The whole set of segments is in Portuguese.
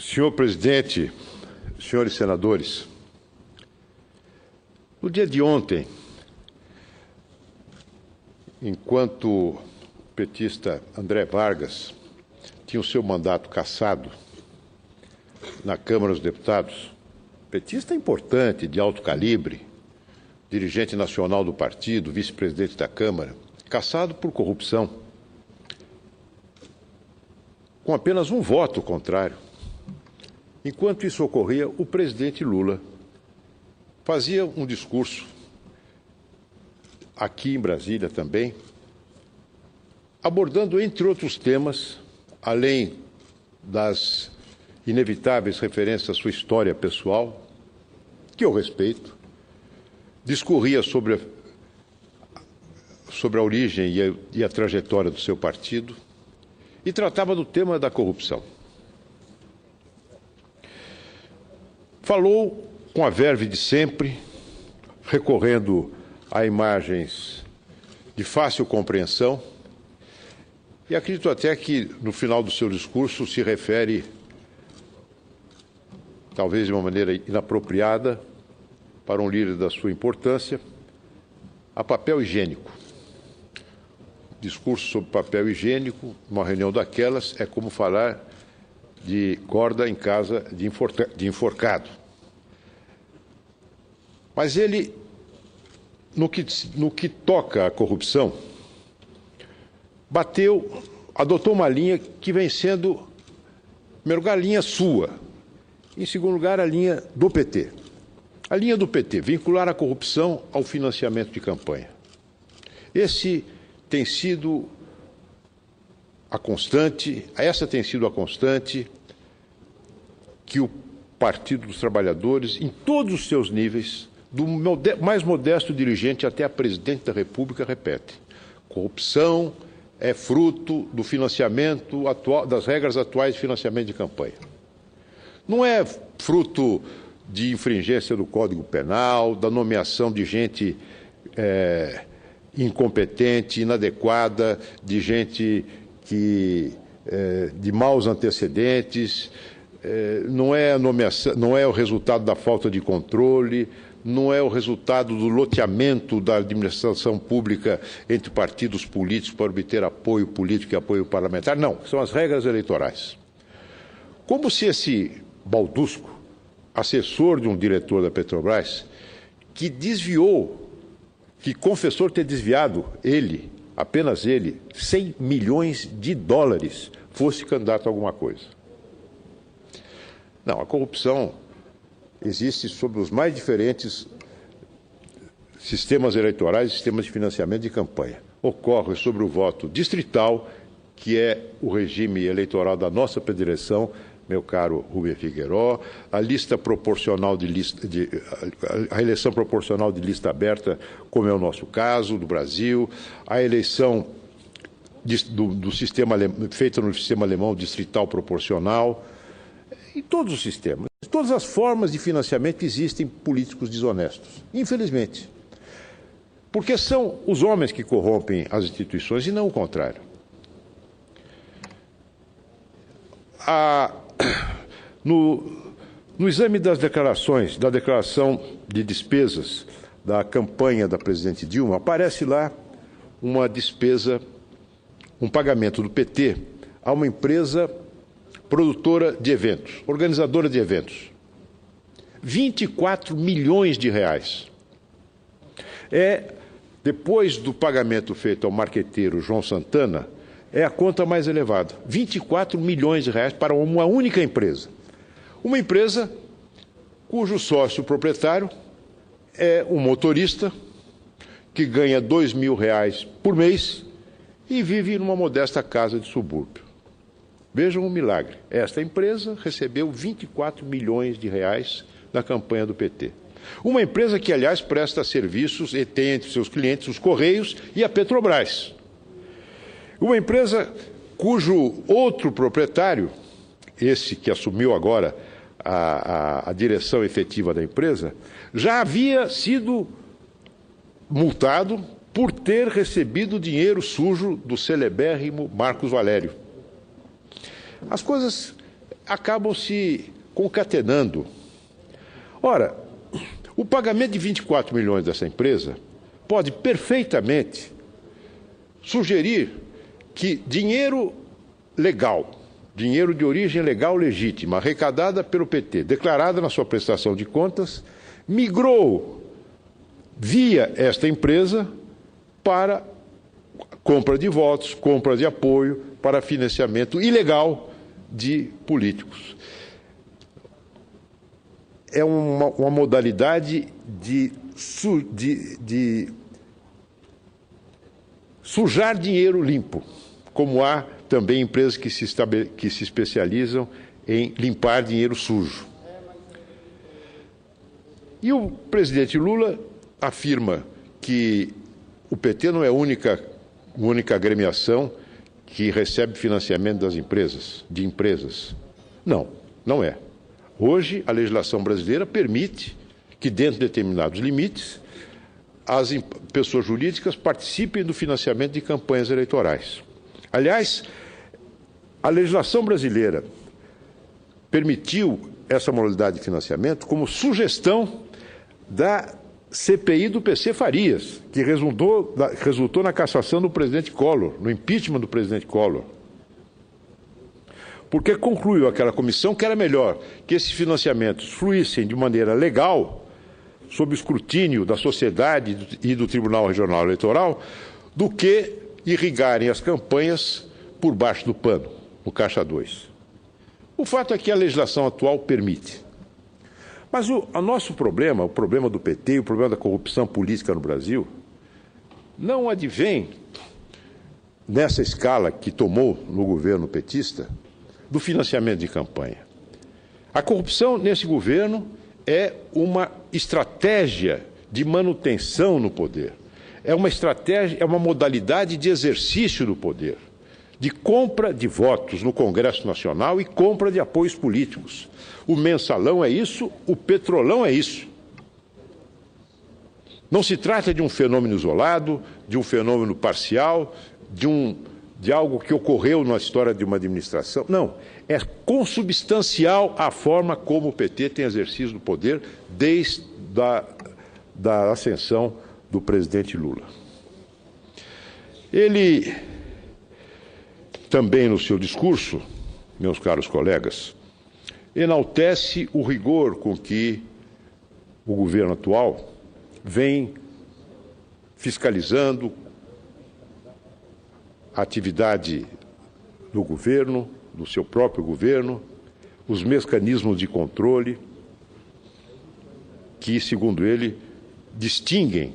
Senhor presidente, senhores senadores, no dia de ontem, enquanto o petista André Vargas tinha o seu mandato cassado na Câmara dos Deputados, petista importante, de alto calibre, dirigente nacional do partido, vice-presidente da Câmara, cassado por corrupção, com apenas um voto contrário. Enquanto isso ocorria, o presidente Lula fazia um discurso, aqui em Brasília também, abordando, entre outros temas, além das inevitáveis referências à sua história pessoal, que eu respeito, discorria sobre a origem e a trajetória do seu partido e tratava do tema da corrupção. Falou com a verve de sempre, recorrendo a imagens de fácil compreensão, e acredito até que, no final do seu discurso, se refere, talvez de uma maneira inapropriada, para um líder da sua importância, a papel higiênico. Discurso sobre papel higiênico, uma reunião daquelas, é como falar de corda em casa de enforcado. Mas ele, no que toca à corrupção, adotou uma linha que vem sendo, em primeiro lugar, a linha sua, em segundo lugar, a linha do PT. A linha do PT, vincular a corrupção ao financiamento de campanha. Essa tem sido a constante que o Partido dos Trabalhadores, em todos os seus níveis, do mais modesto dirigente até a presidente da República, repete. Corrupção é fruto do financiamento atual, das regras atuais de financiamento de campanha. Não é fruto de infringência do Código Penal, da nomeação de gente incompetente, inadequada, de gente de maus antecedentes, não é o resultado da falta de controle, não é o resultado do loteamento da administração pública entre partidos políticos para obter apoio político e apoio parlamentar. Não, são as regras eleitorais. Como se esse Baldusco, assessor de um diretor da Petrobras, que confessou ter desviado apenas ele, 100 milhões de dólares, fosse candidato a alguma coisa. Não, a corrupção existe sob os mais diferentes sistemas eleitorais e sistemas de financiamento de campanha. Ocorre sobre o voto distrital, que é o regime eleitoral da nossa federação, meu caro Rubem Figueiró, a lista proporcional a eleição proporcional de lista aberta, como é o nosso caso, do Brasil, a eleição do sistema feita no sistema alemão distrital proporcional, e todos os sistemas, todas as formas de financiamento existem políticos desonestos, infelizmente. Porque são os homens que corrompem as instituições e não o contrário. No exame das declarações, da declaração de despesas da campanha da presidente Dilma, aparece lá uma despesa, um pagamento do PT a uma empresa produtora de eventos, organizadora de eventos. 24 milhões de reais. Depois do pagamento feito ao marqueteiro João Santana, é a conta mais elevada. 24 milhões de reais para uma única empresa. Uma empresa cujo sócio proprietário é um motorista que ganha R$2.000 por mês e vive numa modesta casa de subúrbio. Vejam um milagre. Esta empresa recebeu 24 milhões de reais na campanha do PT. Uma empresa que, aliás, presta serviços e tem entre seus clientes os Correios e a Petrobras. Uma empresa cujo outro proprietário, esse que assumiu agora a direção efetiva da empresa, já havia sido multado por ter recebido dinheiro sujo do celebérrimo Marcos Valério. As coisas acabam se concatenando. Ora, o pagamento de 24 milhões dessa empresa pode perfeitamente sugerir que dinheiro legal, dinheiro de origem legal legítima, arrecadada pelo PT, declarada na sua prestação de contas, migrou via esta empresa para compra de votos, compra de apoio, para financiamento ilegal de políticos. É uma modalidade de sujar dinheiro limpo, como há também empresas que se especializam em limpar dinheiro sujo. E o presidente Lula afirma que o PT não é a única agremiação que recebe financiamento das empresas, de empresas. Não, não é. Hoje, a legislação brasileira permite que, dentro de determinados limites, as pessoas jurídicas participem do financiamento de campanhas eleitorais. Aliás, a legislação brasileira permitiu essa modalidade de financiamento como sugestão da CPI do PC Farias, que resultou na cassação do presidente Collor, no impeachment do presidente Collor. Porque concluiu aquela comissão que era melhor que esses financiamentos fluíssem de maneira legal, sob o escrutínio da sociedade e do Tribunal Regional Eleitoral, do que irrigarem as campanhas por baixo do pano, no Caixa 2. O fato é que a legislação atual permite. Mas o nosso problema, o problema do PT, o problema da corrupção política no Brasil, não advém, nessa escala que tomou no governo petista, do financiamento de campanha. A corrupção nesse governo é uma estratégia de manutenção no poder. É uma estratégia, é uma modalidade de exercício do poder, de compra de votos no Congresso Nacional e compra de apoios políticos. O mensalão é isso, o petrolão é isso. Não se trata de um fenômeno isolado, de um fenômeno parcial, de algo que ocorreu na história de uma administração. Não, é consubstancial à forma como o PT tem exercido o poder desde da ascensão do presidente Lula. Ele também, no seu discurso, meus caros colegas, enaltece o rigor com que o governo atual vem fiscalizando a atividade do governo, do seu próprio governo, os mecanismos de controle que, segundo ele, distinguem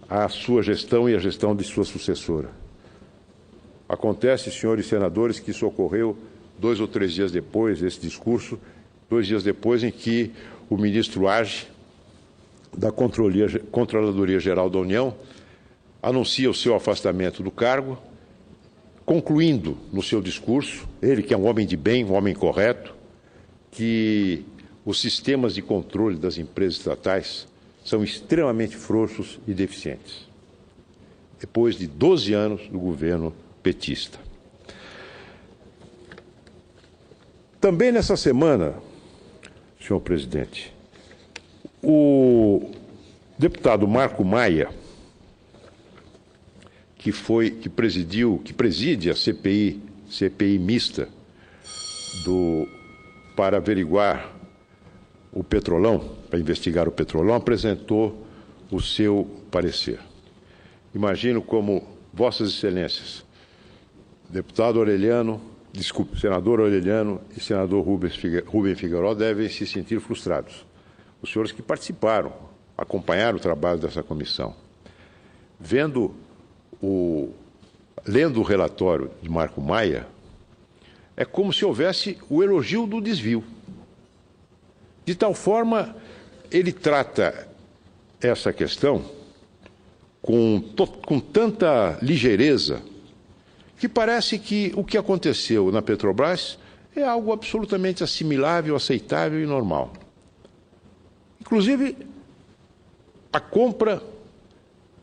a sua gestão e a gestão de sua sucessora. Acontece, senhores senadores, que isso ocorreu 2 ou 3 dias depois desse discurso, 2 dias depois em que o ministro Age, da Controladoria Geral da União, anuncia o seu afastamento do cargo, concluindo no seu discurso, ele que é um homem de bem, um homem correto, que os sistemas de controle das empresas estatais são extremamente frouxos e deficientes, depois de 12 anos do governo petista. Também nessa semana, senhor presidente, o deputado Marco Maia, que preside a CPI mista para averiguar o Petrolão, para investigar o Petrolão, apresentou o seu parecer. Imagino como Vossas Excelências, senador Aureliano e senador Rubem Figueiredo devem se sentir frustrados. Os senhores que participaram, acompanharam o trabalho dessa comissão, lendo o relatório de Marco Maia, é como se houvesse o elogio do desvio. De tal forma, ele trata essa questão com tanta ligeireza que parece que o que aconteceu na Petrobras é algo absolutamente assimilável, aceitável e normal. Inclusive, a compra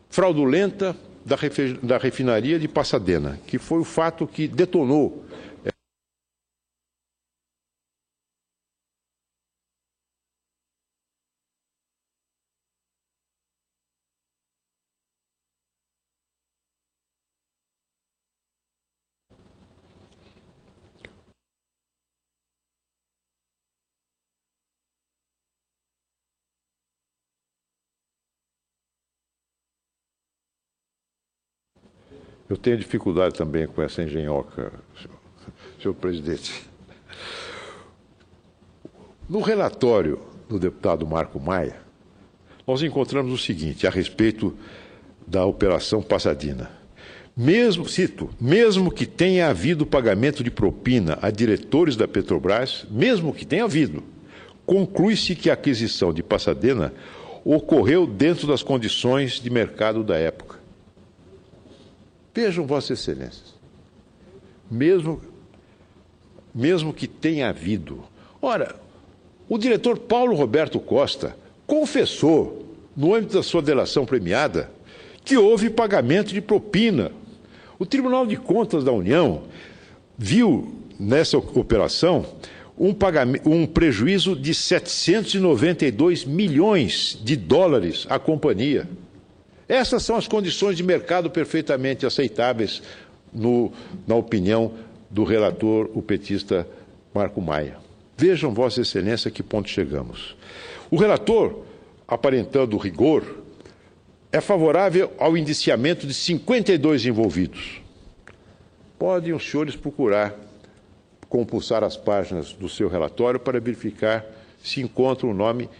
fraudulenta da refinaria de Pasadena, que foi o fato que detonou Eu tenho dificuldade também com essa engenhoca, senhor presidente. No relatório do deputado Marco Maia, nós encontramos o seguinte, a respeito da Operação Pasadena. Cito, mesmo que tenha havido pagamento de propina a diretores da Petrobras, mesmo que tenha havido, conclui-se que a aquisição de Pasadena ocorreu dentro das condições de mercado da época. Vejam, Vossas Excelências, mesmo que tenha havido. Ora, o diretor Paulo Roberto Costa confessou, no âmbito da sua delação premiada, que houve pagamento de propina. O Tribunal de Contas da União viu nessa operação um prejuízo de 792 milhões de dólares à companhia. Essas são as condições de mercado perfeitamente aceitáveis na opinião do relator, o petista Marco Maia. Vejam, Vossa Excelência, a que ponto chegamos. O relator, aparentando rigor, é favorável ao indiciamento de 52 envolvidos. Podem os senhores procurar, compulsar as páginas do seu relatório para verificar se encontra o nome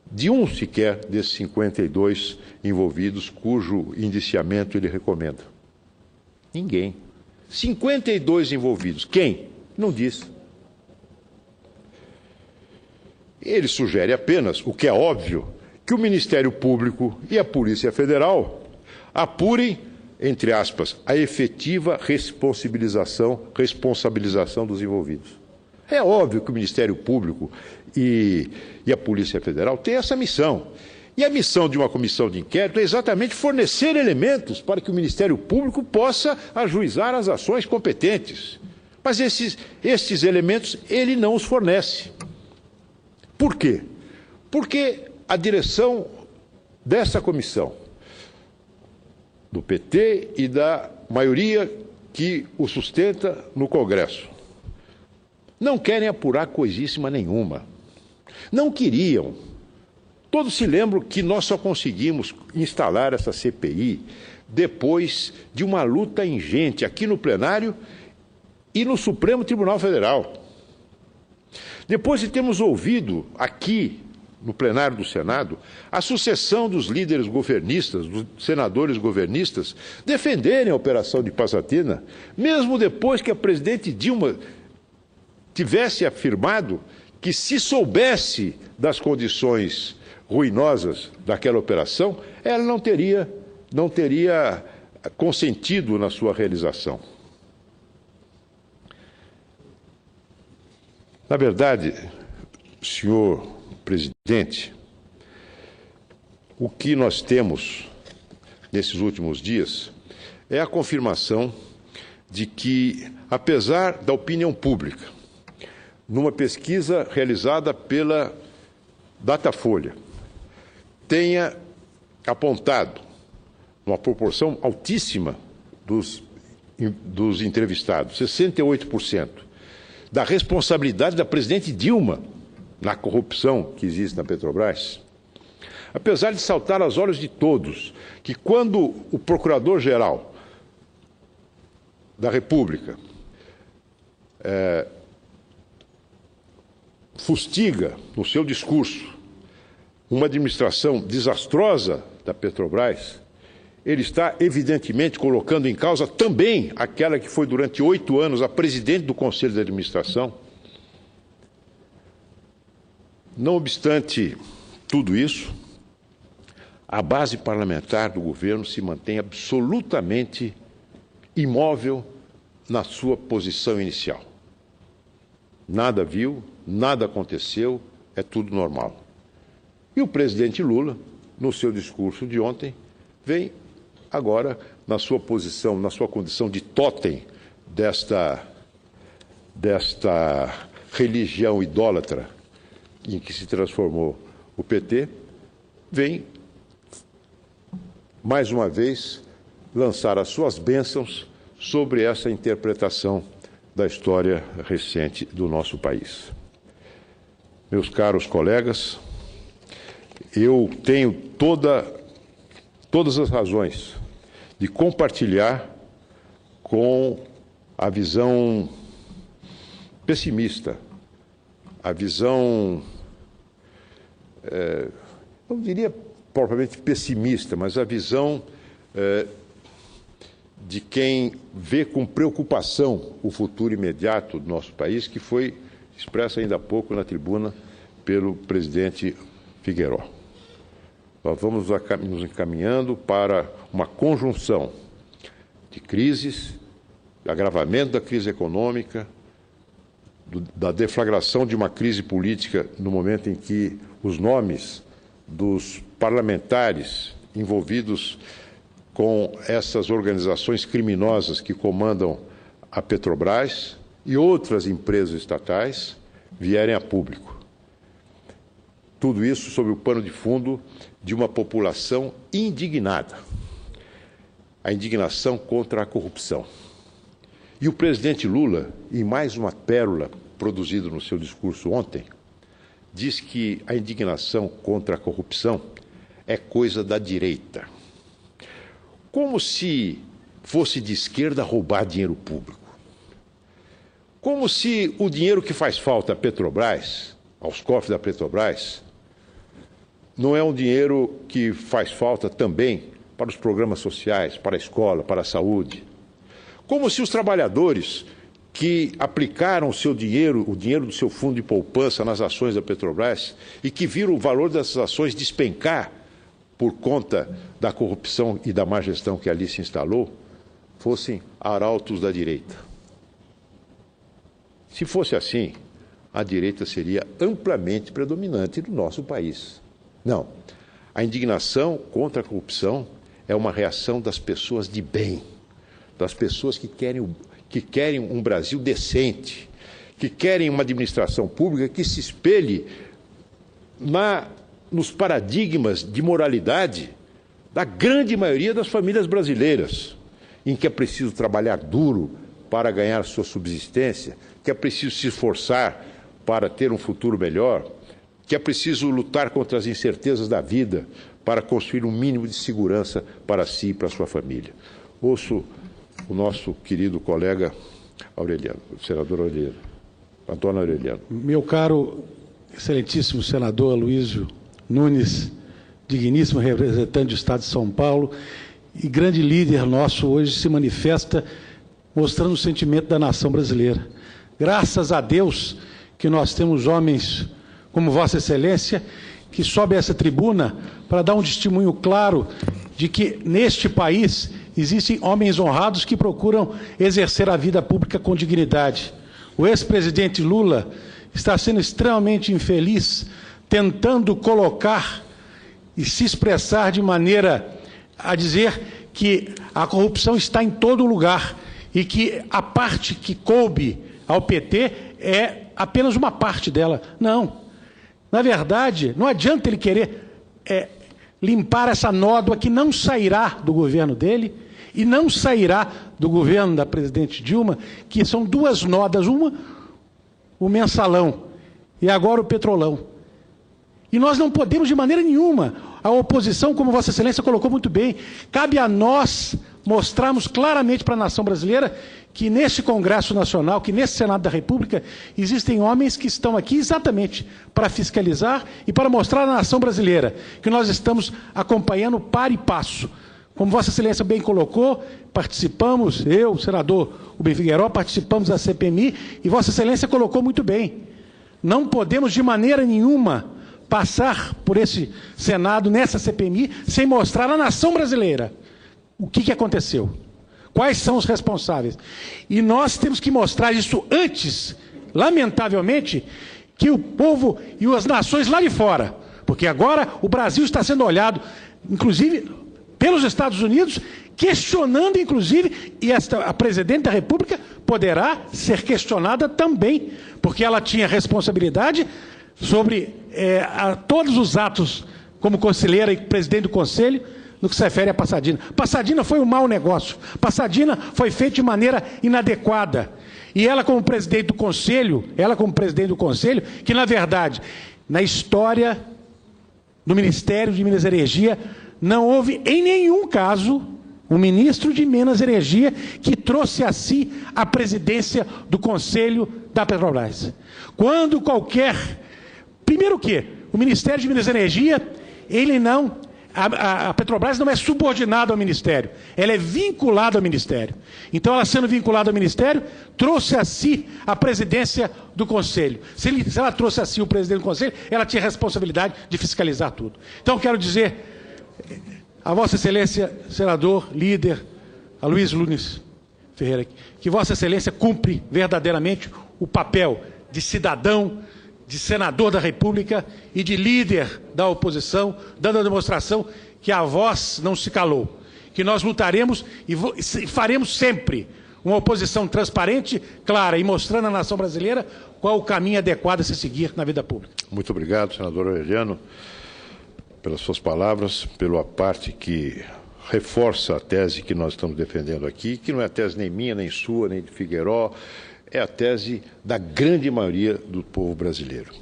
de um sequer desses 52 envolvidos, cujo indiciamento ele recomenda. Ninguém. 52 envolvidos. Quem? Não diz. Ele sugere apenas, o que é óbvio, que o Ministério Público e a Polícia Federal apurem, entre aspas, a efetiva responsabilização dos envolvidos. É óbvio que o Ministério Público e a Polícia Federal têm essa missão. E a missão de uma comissão de inquérito é exatamente fornecer elementos para que o Ministério Público possa ajuizar as ações competentes. Mas estes elementos ele não os fornece. Por quê? Porque a direção dessa comissão, do PT e da maioria que o sustenta no Congresso, não querem apurar coisíssima nenhuma. Não queriam. Todos se lembram que nós só conseguimos instalar essa CPI depois de uma luta ingente aqui no plenário e no Supremo Tribunal Federal. Depois de termos ouvido aqui no plenário do Senado a sucessão dos líderes governistas, dos senadores governistas, defenderem a operação de Pasadena, mesmo depois que a presidente Dilma tivesse afirmado que, se soubesse das condições ruinosas daquela operação, ela não teria consentido na sua realização. Na verdade, senhor presidente, o que nós temos nesses últimos dias é a confirmação de que, apesar da opinião pública, numa pesquisa realizada pela Datafolha, tenha apontado uma proporção altíssima dos entrevistados, 68%, da responsabilidade da presidente Dilma na corrupção que existe na Petrobras, apesar de saltar aos olhos de todos que, quando o Procurador-Geral da República fustiga no seu discurso uma administração desastrosa da Petrobras, ele está, evidentemente, colocando em causa também aquela que foi, durante 8 anos, a presidente do Conselho de Administração. Não obstante tudo isso, a base parlamentar do governo se mantém absolutamente imóvel na sua posição inicial. Nada viu, nada aconteceu, é tudo normal. E o presidente Lula, no seu discurso de ontem, vem agora na sua posição, na sua condição de tótem desta religião idólatra em que se transformou o PT, vem, mais uma vez, lançar as suas bênçãos sobre essa interpretação da história recente do nosso país. Meus caros colegas, eu tenho todas as razões de compartilhar com a visão pessimista, a visão, não diria propriamente pessimista, mas a visão de quem vê com preocupação o futuro imediato do nosso país, que foi expressa ainda há pouco na tribuna pelo presidente Figueiró. Nós vamos nos encaminhando para uma conjunção de crises, agravamento da crise econômica, da deflagração de uma crise política no momento em que os nomes dos parlamentares envolvidos com essas organizações criminosas que comandam a Petrobras e outras empresas estatais vierem a público. Tudo isso sob o pano de fundo de uma população indignada. A indignação contra a corrupção. E o presidente Lula, em mais uma pérola produzida no seu discurso ontem, diz que a indignação contra a corrupção é coisa da direita. Como se fosse de esquerda roubar dinheiro público. Como se o dinheiro que faz falta à Petrobras, aos cofres da Petrobras, não é um dinheiro que faz falta também para os programas sociais, para a escola, para a saúde. Como se os trabalhadores que aplicaram o seu dinheiro, o dinheiro do seu fundo de poupança nas ações da Petrobras e que viram o valor dessas ações despencar por conta da corrupção e da má gestão que ali se instalou, fossem arautos da direita. Se fosse assim, a direita seria amplamente predominante no nosso país. Não. A indignação contra a corrupção é uma reação das pessoas de bem, das pessoas que querem um Brasil decente, que querem uma administração pública que se espelhe nos paradigmas de moralidade da grande maioria das famílias brasileiras, em que é preciso trabalhar duro para ganhar sua subsistência, que é preciso se esforçar para ter um futuro melhor, que é preciso lutar contra as incertezas da vida para construir um mínimo de segurança para si e para a sua família. Ouço o nosso querido colega Aureliano, o senador Aureliano, Antônio Aureliano. Meu caro, excelentíssimo senador Aloysio Nunes, digníssimo representante do Estado de São Paulo e grande líder nosso, hoje se manifesta mostrando o sentimento da nação brasileira. Graças a Deus que nós temos homens como Vossa Excelência, que sobe a essa tribuna para dar um testemunho claro de que neste país existem homens honrados que procuram exercer a vida pública com dignidade. O ex-presidente Lula está sendo extremamente infeliz, tentando colocar e se expressar de maneira a dizer que a corrupção está em todo lugar e que a parte que coube ao PT é apenas uma parte dela. Não. Na verdade, não adianta ele querer limpar essa nódoa que não sairá do governo dele e não sairá do governo da presidente Dilma, que são duas nódoas, uma, o mensalão, e agora o petrolão. E nós não podemos de maneira nenhuma, a oposição, como Vossa Excelência colocou muito bem, cabe a nós mostrarmos claramente para a nação brasileira que nesse Congresso Nacional, que nesse Senado da República, existem homens que estão aqui exatamente para fiscalizar e para mostrar à nação brasileira que nós estamos acompanhando par e passo. Como Vossa Excelência bem colocou, participamos, eu, o senador Rubem Figueiró, participamos da CPMI e Vossa Excelência colocou muito bem. Não podemos de maneira nenhuma passar por esse Senado, nessa CPMI, sem mostrar à nação brasileira o que aconteceu. Quais são os responsáveis? E nós temos que mostrar isso antes, lamentavelmente, que o povo e as nações lá de fora, porque agora o Brasil está sendo olhado, inclusive, pelos Estados Unidos, questionando, inclusive, e a presidente da República poderá ser questionada também, porque ela tinha responsabilidade sobre todos os atos como conselheira e presidente do Conselho, no que se refere a Passadina. Passadina foi um mau negócio. Passadina foi feito de maneira inadequada. E ela como presidente do Conselho, que na verdade, na história do Ministério de Minas e Energia, não houve em nenhum caso um ministro de Minas e Energia que trouxe a si a presidência do Conselho da Petrobras. Quando primeiro o quê? O Ministério de Minas e Energia, a Petrobras não é subordinada ao Ministério, ela é vinculada ao Ministério. Então, ela sendo vinculada ao Ministério, trouxe a si a presidência do Conselho. Se ela trouxe a si o presidente do Conselho, ela tinha a responsabilidade de fiscalizar tudo. Então, quero dizer a Vossa Excelência, senador, líder, Aloysio Nunes Ferreira, que Vossa Excelência cumpre verdadeiramente o papel de cidadão, de senador da República e de líder da oposição, dando a demonstração que a voz não se calou, que nós lutaremos e faremos sempre uma oposição transparente, clara e mostrando à nação brasileira qual o caminho adequado a se seguir na vida pública. Muito obrigado, senador Aureliano, pelas suas palavras, pela parte que reforça a tese que nós estamos defendendo aqui, que não é a tese nem minha, nem sua, nem de Figueiró, é a tese da grande maioria do povo brasileiro.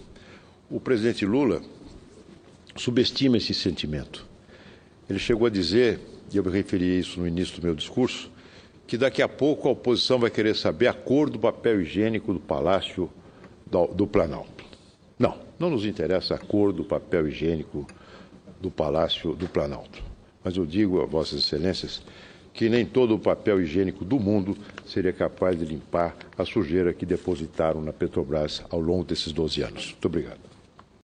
O presidente Lula subestima esse sentimento. Ele chegou a dizer, e eu me referi a isso no início do meu discurso, que daqui a pouco a oposição vai querer saber a cor do papel higiênico do Palácio do Planalto. Não, não nos interessa a cor do papel higiênico do Palácio do Planalto. Mas eu digo a Vossas Excelências que nem todo o papel higiênico do mundo seria capaz de limpar a sujeira que depositaram na Petrobras ao longo desses 12 anos. Muito obrigado.